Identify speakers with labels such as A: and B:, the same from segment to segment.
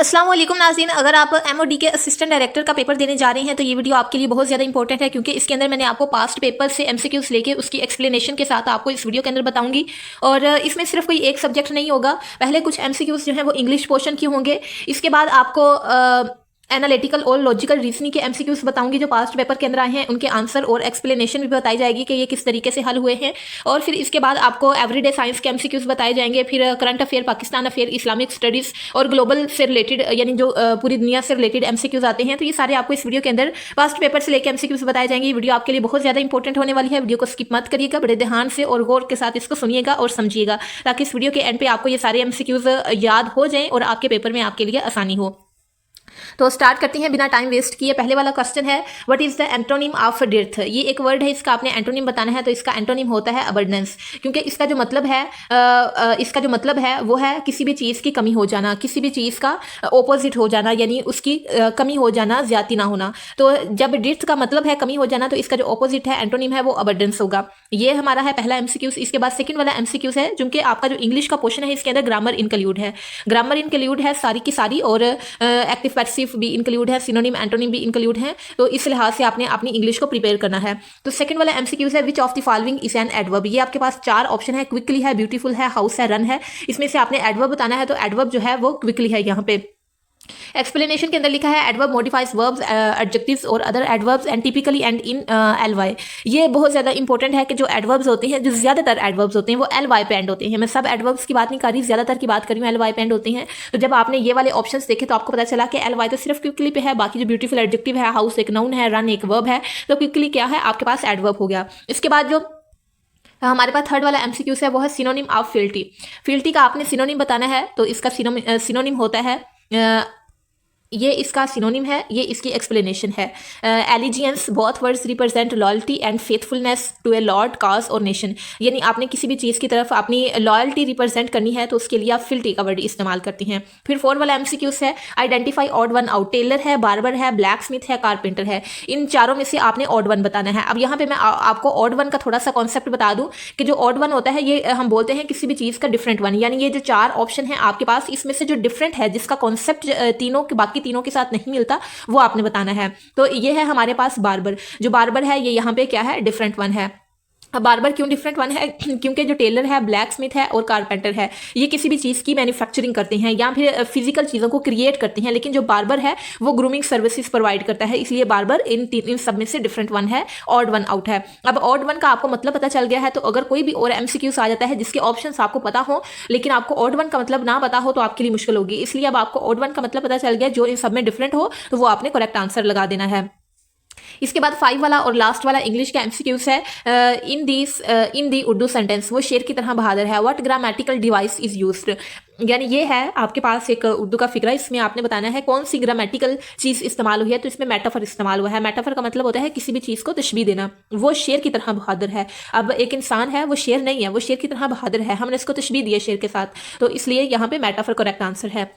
A: अस्सलाम वालेकुम नाज़रीन, अगर आप एमओडी के असिस्टेंट डायरेक्टर का पेपर देने जा रहे हैं तो ये वीडियो आपके लिए बहुत ज़्यादा इंपॉर्टेंट है, क्योंकि इसके अंदर मैंने आपको पास्ट पेपर से एमसीक्यूज लेके उसकी एक्सप्लेनेशन के साथ आपको इस वीडियो के अंदर बताऊंगी। और इसमें सिर्फ कोई एक सब्जेक्ट नहीं होगा। पहले कुछ एमसीक्यूज जो है वो इंग्लिश पोर्शन के होंगे, इसके बाद आपको एनालिटिकल और लॉजिकल रीजनिंग के एमसीक्यूज बताऊंगी जो पास्ट पेपर के अंदर आए हैं, उनके आंसर और एक्सप्लेनेशन भी बताई जाएगी कि ये किस तरीके से हल हुए हैं। और फिर इसके बाद आपको एवरीडे साइंस के एमसीक्यूज बताए जाएंगे, फिर current affair, Pakistan affair, Islamic studies और ग्लोबल से रिलेटेड यानी जो पूरी दुनिया से रिलेटेड एमसीक्यूज आते हैं, तो ये सारे आपको इस वीडियो के अंदर पास्ट पेपर से लेकर एमसीक्यूज बताए जाएंगे। ये वीडियो आपके लिए बहुत ज़्यादा इंपॉर्टेंट होने वाली है। वीडियो को स्किप मत करिएगा, बड़े ध्यान से और गौर के साथ इसको सुनिएगा और समझिएगा, ताकि इस वीडियो के एंड पे आपको ये सारे एमसीक्यूज याद हो जाएं और आपके पेपर में आपके लिए आसानी हो। तो स्टार्ट करते हैं बिना टाइम वेस्ट किए। पहले वाला क्वेश्चन है, what is the antonym of death. ये एक वर्ड है, इसका आपने एंटोनिम बताना है, तो इसका एंटोनिम होता है अबंडेंस, क्योंकि इसका जो मतलब है वो है किसी भी चीज़ की कमी हो जाना, किसी भी चीज़ का ऑपोजिट हो जाना, यानी उसकी कमी हो जाना, ज्यादा ना होना। तो जब डेथ का मतलब है कमी हो जाना, तो इसका जो ऑपोजिट है, एंटोनिम है, वो अबंडेंस होगा। ये हमारा है पहला एमसीक्यूज। इसके बाद सेकंड वाला एमसीक्यूज है, जो कि आपका जो इंग्लिश का पोर्शन है, इसके अंदर ग्रामर इंक्लूड है। ग्रामर इंक्लूड है सारी की सारी, और एक्टिव पैसिव भी इंक्लूड है, सिनोनिम एंटोनिम भी इंक्लूड है। तो इस लिहाज से आपने अपनी इंग्लिश को प्रिपेयर करना है। तो सेकंड वाला एमसीक्यूज है, which of the following is an adverb. ये आपके पास चार ऑप्शन है, क्विकली है, ब्यूटीफुल है, हाउस है, रन है। इसमें से आपने एडवर्ब बताना है, तो एडवर्ब जो है वो क्विकली है। यहाँ पे एक्सप्लेनेशन के अंदर लिखा है, एडवर्ब मॉडिफाइज वर्ब्स, एडजेक्टिव्स और other adverbs and typically end in L Y. ये बहुत ज़्यादा इंपॉर्टेंट है कि जो एडवर्ब्स होते हैं, जो ज़्यादातर एडवर्ब्स होते हैं, वो एलवाई पे एंड होते हैं। मैं सब एडवर्ब्स की बात नहीं कर रही, ज़्यादातर की बात कर रही हूँ, एलवाई पे एंड होते हैं। तो जब आपने ये वाले ऑप्शंस देखे तो आपको पता चला कि एलवाई तो सिर्फ क्विकली पे है, बाकी जो ब्यूटीफुल एडजेक्टिव है, हाउस एक नाउन है, रन एक वर्ब है, तो क्विकली क्या है, आपके पास एडवर्ब हो गया। इसके बाद जो हमारे पास थर्ड वाला एमसीक्यू है, वो है सिनोनिम ऑफ फिल्टी। फिल्टी का आपने सिनोनिम बताना है, तो इसका सिनोनिम होता है, ये इसका सिनोनिम है, ये इसकी एक्सप्लेनेशन है। Allegiance, both words represent loyalty and faithfulness to a lord, cause और नेशन। यानी आपने किसी भी चीज़ की तरफ अपनी लॉयल्टी रिप्रेजेंट करनी है, तो उसके लिए आप फिल्टी का वर्ड इस्तेमाल करती हैं। फिर फोर्थ वाला एमसीक्यूज है, identify odd one out. Tailor है, बार्बर है, ब्लैक स्मिथ है, कारपेंटर है। इन चारों में से आपने ऑड वन बताना है। अब यहाँ पे मैं आपको ऑड वन का थोड़ा सा कॉन्सेप्ट बता दूं कि जो ऑड वन होता है, ये हम बोलते हैं किसी भी चीज़ का डिफरेंट वन। यानी ये जो चार ऑप्शन है आपके पास, इसमें से जो डिफरेंट है, जिसका कॉन्सेप्ट बाकी तीनों के साथ नहीं मिलता, वो आपने बताना है। तो ये है हमारे पास बार्बर। जो बार्बर है, ये यहाँ पे क्या है, डिफरेंट वन है। अब बार्बर क्यों डिफरेंट वन है, क्योंकि जो टेलर है, ब्लैक स्मिथ है और कारपेंटर है, ये किसी भी चीज़ की मैन्युफैक्चरिंग करते हैं या फिर फिजिकल चीज़ों को क्रिएट करते हैं, लेकिन जो बार्बर है वो ग्रूमिंग सर्विसेज प्रोवाइड करता है। इसलिए बार्बर इन सब में से डिफरेंट वन है, ऑड वन आउट है। अब ऑड वन का आपको मतलब पता चल गया है, तो अगर कोई भी और एमसीक्यूज आ जाता है जिसके ऑप्शंस आपको पता हो, लेकिन आपको ऑड वन का मतलब ना पता हो, तो आपके लिए मुश्किल होगी। इसलिए अब आपको ऑड वन का मतलब पता चल गया, जो इन सब में डिफरेंट हो, तो वो आपने करेक्ट आंसर लगा देना है। इसके बाद 5 वाला और लास्ट वाला इंग्लिश का एमसीक्यूज है, इन दी उर्दू सेंटेंस, वो शेर की तरह बहादुर है। What grammatical device is used. यानी ये है आपके पास एक उर्दू का फिक्रा, इसमें आपने बताना है कौन सी ग्रामेटिकल चीज़ इस्तेमाल हुई है। तो इसमें मेटाफर इस्तेमाल हुआ है। मेटाफर का मतलब होता है किसी भी चीज़ को तशबीह देना। वो शेर की तरह बहादुर है। अब एक इंसान है, वो शेर नहीं है, वो शेर की तरह बहादुर है, हमने इसको तशबीह दी है शेर के साथ, तो इसलिए यहाँ पे मेटाफर करेक्ट आंसर है।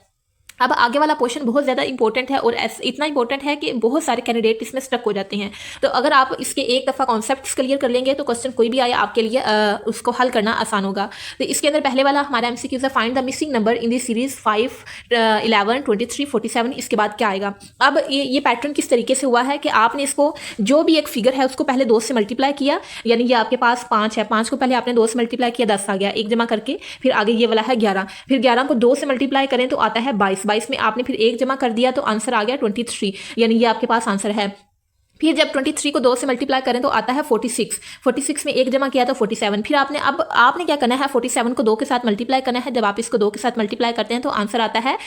A: अब आगे वाला पोर्शन बहुत ज़्यादा इंपॉर्टेंट है, और इतना इंपॉर्टेंट है कि बहुत सारे कैंडिडेट इसमें स्टक हो जाते हैं। तो अगर आप इसके एक दफ़ा कॉन्सेप्ट्स क्लियर कर लेंगे, तो क्वेश्चन कोई भी आए आपके लिए उसको हल करना आसान होगा। तो इसके अंदर पहले वाला हमारा एमसीक्यू है, find the missing number in the series 5, 11, 23, 47। इसके बाद क्या आएगा। अब ये पैटर्न किस तरीके से हुआ है कि आपने इसको, जो भी एक फिगर है उसको पहले 2 से मल्टीप्लाई किया, यानी ये आपके पास 5 है, 5 को पहले आपने 2 से मल्टीप्लाई किया, 10 आ गया, एक जमा करके। फिर आगे ये वाला है 11, फिर 11 को 2 से मल्टीप्लाई करें तो आता है 22, 22 में आपने फिर एक जमा कर दिया, तो आंसर आ गया 23, यानी ये आपके पास आंसर है। फिर जब 23 को 2 से मल्टीप्लाई करें तो आता है 46, 46 में एक जमा किया तो 47। फिर आपने क्या करना है, 47 को 2 के साथ मल्टीप्लाई करना है। जब आप इसको 2 के साथ मल्टीप्लाई करते हैं तो आंसर आता है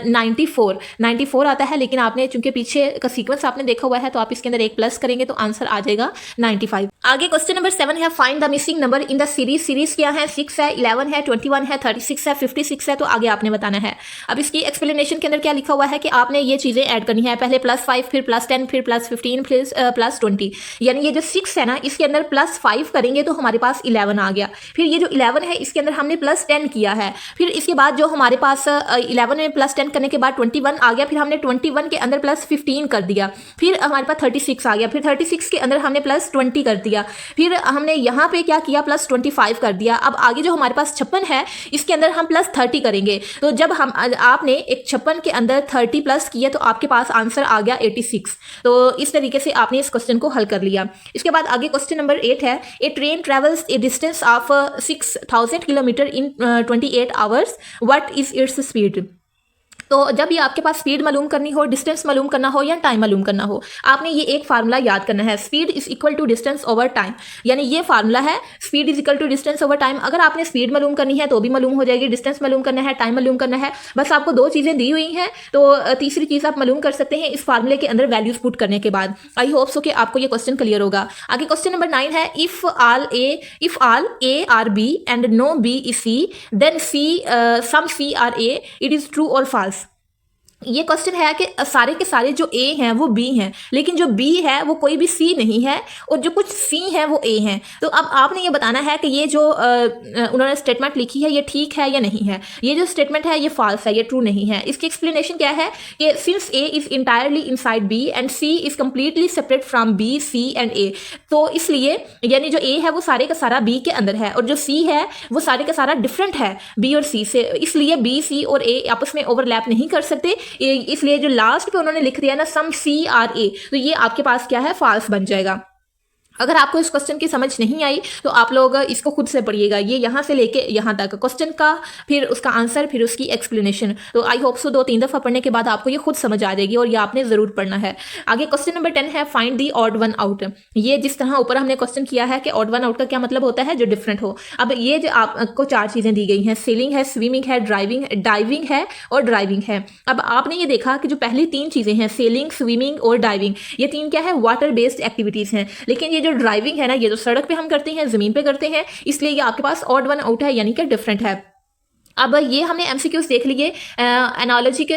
A: 94 आता है। लेकिन आपने चूंकि पीछे का सीक्वेंस आपने देखा हुआ है, तो आप इसके अंदर एक प्लस करेंगे तो आंसर आ जाएगा 95। आगे क्वेश्चन नंबर 7 है, find the missing number in the series. Series क्या है, 6 है, 11 है, 21 है, 36 है, 56 है। तो आगे आपने बताना है। अब इसकी एक्सप्लेनेशन के अंदर क्या लिखा हुआ है कि आपने ये चीज़ें ऐड करनी है, पहले +5, फिर +10, फिर +15, फिर +20। यानी ये जो 6 है ना, इसके अंदर +5 करेंगे तो हमारे पास 11 आ गया। फिर ये जो 11 है, इसके अंदर हमने +10 किया है। फिर इसके बाद जो हमारे पास 11 में +10 करने के बाद 21 आ गया, फिर हमने 21 के अंदर +15 कर दिया। फिर हमारे पास 36 आ गया, फिर 36 के अंदर हमने +20 कर दिया। लिया। फिर हमने यहाँ पे क्या किया, प्लस 25 कर दिया। अब आगे जो हमारे पास 56 है इसके अंदर हम प्लस 30 करेंगे। तो जब हम आपने एक 56 के अंदर 30 प्लस किया तो आपके पास आंसर आ गया 86। तो इस तरीके से आपने इस क्वेश्चन को हल कर लिया। इसके बाद आगे क्वेश्चन नंबर 8 है, a train travels a distance of 6000 kilometre in 28 hours, what is its speed. तो जब ये आपके पास स्पीड मालूम करनी हो, डिस्टेंस मालूम करना हो या टाइम मालूम करना हो, आपने ये एक फार्मूला याद करना है, speed is equal to distance over time. यानी ये फार्मूला है, speed is equal to distance over time. अगर आपने स्पीड मालूम करनी है तो भी मालूम हो जाएगी, डिस्टेंस मालूम करना है, टाइम मालूम करना है, बस आपको दो चीज़ें दी हुई हैं तो तीसरी चीज़ आप मालूम कर सकते हैं इस फार्मूले के अंदर वैल्यूज पुट करने के बाद। आई होप सो कि आपको ये क्वेश्चन क्लियर होगा। आगे क्वेश्चन नंबर 9 है, if all A are B and no B is C, then C some C are A, it is true और फॉल्स। ये क्वेश्चन है कि सारे के सारे जो ए हैं वो बी हैं, लेकिन जो बी है वो कोई भी सी नहीं है और जो कुछ सी है वो ए हैं। तो अब आपने ये बताना है कि ये जो उन्होंने स्टेटमेंट लिखी है ये ठीक है या नहीं है। ये जो स्टेटमेंट है ये फॉल्स है, ये ट्रू नहीं है। इसकी एक्सप्लेनेशन क्या है कि since A is entirely inside B and C is completely separate from B, C and A, तो इसलिए यानी जो ए है वो सारे का सारा बी के अंदर है और जो सी है वो सारे का सारा डिफरेंट है बी और सी से, इसलिए बी, सी और ए आपस में ओवरलैप नहीं कर सकते। इसलिए जो लास्ट पे उन्होंने लिख दिया ना सम सी आर ए, तो ये आपके पास क्या है, फॉल्स बन जाएगा। अगर आपको इस क्वेश्चन की समझ नहीं आई तो आप लोग इसको खुद से पढ़िएगा, ये यहाँ से लेके यहाँ तक क्वेश्चन का, फिर उसका आंसर, फिर उसकी एक्सप्लेनेशन। तो आई होप सो 2-3 दफ़ा पढ़ने के बाद आपको ये खुद समझ आ जाएगी और ये आपने ज़रूर पढ़ना है। आगे क्वेश्चन नंबर 10 है, find the odd one out. ये जिस तरह ऊपर हमने क्वेश्चन किया है कि ऑड वन आउट का क्या मतलब होता है, जो डिफरेंट हो। अब ये जो आपको 4 चीज़ें दी गई हैं, सेलिंग है, स्विमिंग है, डाइविंग है और ड्राइविंग है। अब आपने ये देखा कि जो पहली 3 चीज़ें हैं, सेलिंग, स्विमिंग और डाइविंग, ये 3 क्या है, वाटर बेस्ड एक्टिविटीज़ हैं। लेकिन ये जो ड्राइविंग है ना, ये जो सड़क पे हम करते हैं, जमीन पे करते हैं, इसलिए ये आपके पास ऑड वन आउट है, यानी कि डिफरेंट है। अब ये हमने एमसीक्यूज देख लिए एनालॉजी के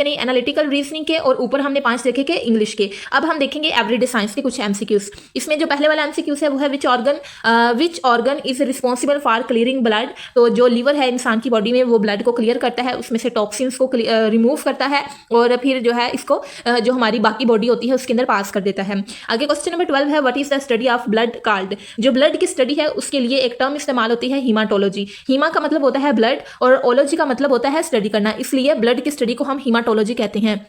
A: नहीं, एनालिटिकल रीजनिंग के, और ऊपर हमने 5 देखे के इंग्लिश के। अब हम देखेंगे एवरीडे साइंस के कुछ एमसीक्यूज। इसमें जो पहले वाला एमसीक्यूज है वो है which organ is responsible for clearing blood. तो जो लीवर है इंसान की बॉडी में वो ब्लड को क्लियर करता है, उसमें से टॉक्सिन्स को रिमूव करता है और फिर जो है इसको जो हमारी बाकी बॉडी होती है उसके अंदर पास कर देता है। आगे क्वेश्चन नंबर 12 है, what is the study of blood called. जो ब्लड की स्टडी है उसके लिए एक टर्म इस्तेमाल होती है, हीमाटोलॉजी। हीमा का मतलब होता है ब्लड और ओलॉजी का मतलब होता है स्टडी करना, इसलिए ब्लड की स्टडी को हम हीमाटोलॉजी कहते हैं।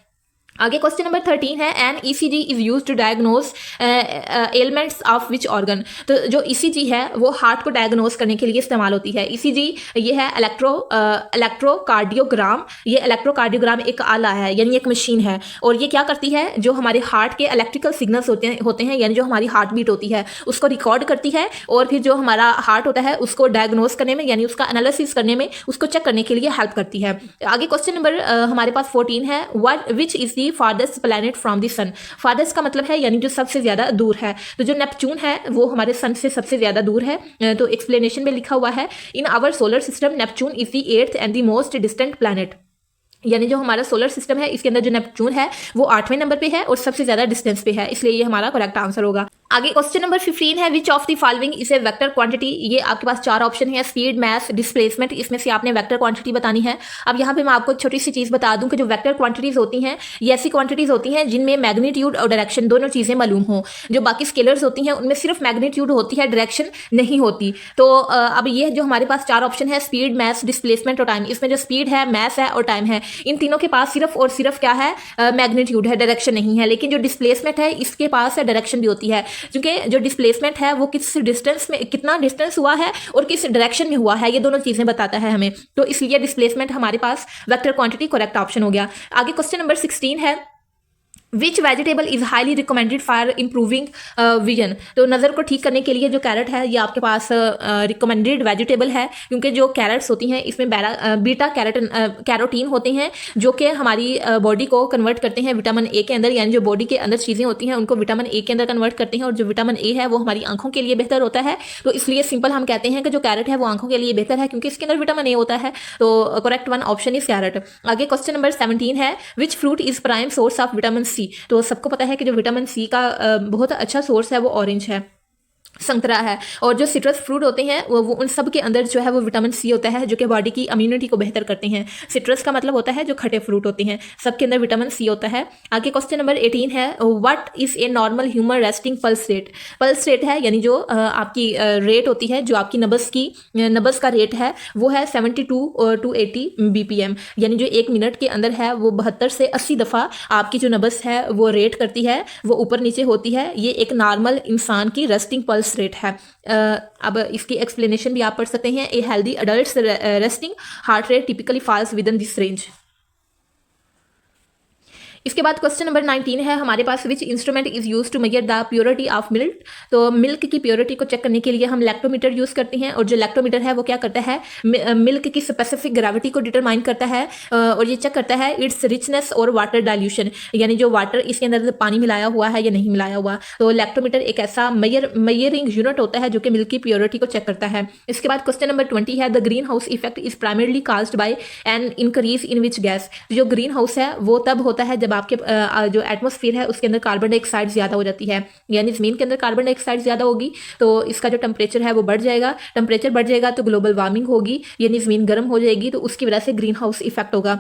A: आगे क्वेश्चन नंबर 13 है, an ECG is use to diagnose elements of which organ. तो जो ईसीजी है वो हार्ट को डायग्नोज करने के लिए इस्तेमाल होती है। ईसीजी ये है इलेक्ट्रोकार्डियोग्राम। ये इलेक्ट्रोकार्डियोग्राम एक आला है, यानी एक मशीन है, और ये क्या करती है, जो हमारे हार्ट के इलेक्ट्रिकल सिग्नल्स होते हैं यानी जो हमारी हार्ट बीट होती है उसको रिकॉर्ड करती है, और फिर जो हमारा हार्ट होता है उसको डायग्नोज करने में यानी उसका एनालिसिस करने में, उसको चेक करने के लिए हेल्प करती है। आगे क्वेश्चन नंबर हमारे पास 14 है, which is the farthest planet from the sun. Farthest का मतलब है यानी जो सबसे ज्यादा दूर है, तो जो नेपच्यून है वो हमारे सन से सबसे ज्यादा दूर है। तो एक्सप्लेनेशन में लिखा हुआ है, in our solar system Neptune is the 8th and the most distant planet. यानी जो हमारा सोलर सिस्टम है इसके अंदर जो नेपच्यून है वो 8वें नंबर पे है और सबसे ज्यादा डिस्टेंस पे है, इसलिए ये हमारा करेक्ट आंसर होगा। आगे क्वेश्चन नंबर 15 है, which of the following is a vector quantity. ये आपके पास 4 ऑप्शन है, स्पीड, मास, डिस्प्लेसमेंट, इसमें से आपने वेक्टर क्वांटिटी बतानी है। अब यहाँ पे मैं आपको छोटी सी चीज बता दूं कि जो वेक्टर क्वांटिटीज होती हैं ये ऐसी क्वांटिटीज होती हैं जिनमें मैग्नीट्यूड और डायरेक्शन दोनों चीजें मालूम हो। जो बाकी स्केलर्स होती हैं उनमें सिर्फ मैग्नीट्यूड होती है, डायरेक्शन नहीं होती। तो अब ये जो हमारे पास 4 ऑप्शन है, स्पीड, मास, डिस्प्लेसमेंट और टाइम, इसमें जो स्पीड है, मास है और टाइम है, इन तीनों के पास सिर्फ और सिर्फ क्या है, मैग्नीट्यूड है, डायरेक्शन नहीं है। लेकिन जो डिस्प्लेसमेंट है इसके पास है डायरेक्शन भी होती है, क्योंकि जो डिस्प्लेसमेंट है वो किस डिस्टेंस में, कितना डिस्टेंस हुआ है और किस डायरेक्शन में हुआ है, ये दोनों चीजें बताता है हमें। तो इसलिए डिस्प्लेसमेंट हमारे पास वेक्टर क्वांटिटी करेक्ट ऑप्शन हो गया। आगे क्वेश्चन नंबर 16 है, which vegetable is highly recommended for improving vision. तो नज़र को ठीक करने के लिए जो कैरेट है ये आपके पास रिकमेंडेड वेजिटेबल है, क्योंकि जो कैरेट्स होती हैं इसमें बीटा कैरोटीन होते हैं जो कि हमारी बॉडी को कन्वर्ट करते हैं विटामिन ए के अंदर, यानी जो बॉडी के अंदर चीज़ें होती हैं उनको विटामिन ए के अंदर कन्वर्ट करते हैं, और जो विटामिन ए है वो हमारी आंखों के लिए बेहतर होता है। तो इसलिए सिंपल हम कहते हैं कि जो कैरेट है वो आंखों के लिए बेहतर है क्योंकि इसके अंदर विटामिन ए होता है। तो correct one option is carrot. आगे क्वेश्चन नंबर 17 है, which fruit is prime source of vitamin C. तो सबको पता है कि जो विटामिन सी का बहुत अच्छा सोर्स है वो ऑरेंज है। संतरा है। और जो सिट्रस फ्रूट होते हैं वो उन सब के अंदर जो है वो विटामिन सी होता है, जो कि बॉडी की इम्यूनिटी को बेहतर करते हैं। सिट्रस का मतलब होता है जो खट्टे फ्रूट होते हैं, सबके अंदर विटामिन सी होता है। आगे क्वेश्चन नंबर 18 है, what is a normal human resting pulse rate. Pulse rate है यानी जो आपकी रेट होती है, जो आपकी नब्ज़ का रेट है वो है 72 to 80 BPM, यानी जो 1 मिनट के अंदर है वो 72 से 80 दफ़ा आपकी जो नब्ज़ है वो रेट करती है, वो ऊपर नीचे होती है। ये एक नॉर्मल इंसान की रेस्टिंग पल्स रेट है। अब इसकी एक्सप्लेनेशन भी आप पढ़ सकते हैं। A healthy adult resting heart rate typically falls within this range. इसके बाद क्वेश्चन नंबर 19 है हमारे पास, which instrument is use to measure the purity of milk. तो मिल्क की प्योरिटी को चेक करने के लिए हम लैक्टोमीटर यूज करते हैं, और जो लैक्टोमीटर है वो क्या करता है, मिल्क की स्पेसिफिक ग्रेविटी को डिटरमाइन करता है, और ये चेक करता है इट्स रिचनेस और वाटर डाइल्यूशन, यानी जो वाटर इसके अंदर पानी मिलाया हुआ है या नहीं मिलाया हुआ। तो लैक्टोमीटर एक ऐसा मेजरिंग यूनिट होता है जो कि मिल्क की प्योरिटी को चेक करता है। इसके बाद क्वेश्चन नंबर 20 है, the green house effect is primarily caused by an increase in which gas. जो ग्रीन हाउस है वो तब होता है जब आपके जो एटमॉस्फेयर है उसके अंदर कार्बन डाइऑक्साइड ज़्यादा हो जाती है, यानी ज़मीन के अंदर कार्बन डाइऑक्साइड ज़्यादा होगी तो इसका जो टेम्परेचर है वो बढ़ जाएगा। टेम्परेचर बढ़ जाएगा तो ग्लोबल वार्मिंग होगी, यानी ज़मीन गर्म हो जाएगी, तो उसकी वजह से ग्रीन हाउस इफेक्ट होगा।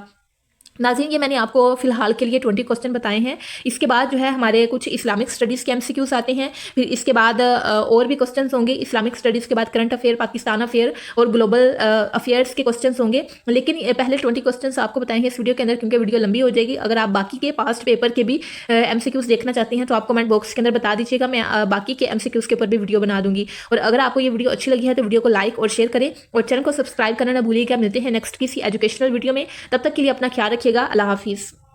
A: नाज़रीन, ये मैंने आपको फिलहाल के लिए 20 क्वेश्चन बताए हैं। इसके बाद जो है हमारे कुछ इस्लामिक स्टडीज़ के MCQs आते हैं, फिर इसके बाद और भी क्वेश्चंस होंगे। इस्लामिक स्टडीज़ के बाद करंट अफेयर, पाकिस्तान अफेयर और ग्लोबल अफेयर्स के क्वेश्चंस होंगे। लेकिन पहले 20 क्वेश्चंस आपको बताएंगे इस वीडियो के अंदर, क्योंकि वीडियो लंबी हो जाएगी। अगर आप बाकी के पास्ट पेपर के भी MCQs देखना चाहते हैं तो आप कमेंट बॉक्स के अंदर बता दीजिएगा, मैं बाकी के MCQs के ऊपर भी वीडियो बना दूंगी। और अगर आपको ये वीडियो अच्छी लगी है तो वीडियो को लाइक और शेयर करें, और चैनल को सब्सक्राइब करना ना भूलिएगा। मिलते हैं नेक्स्ट किसी एजुकेशनल वीडियो में, तब तक के लिए अपना ख्याल रखिएगा। अल्लाह हाफिज़।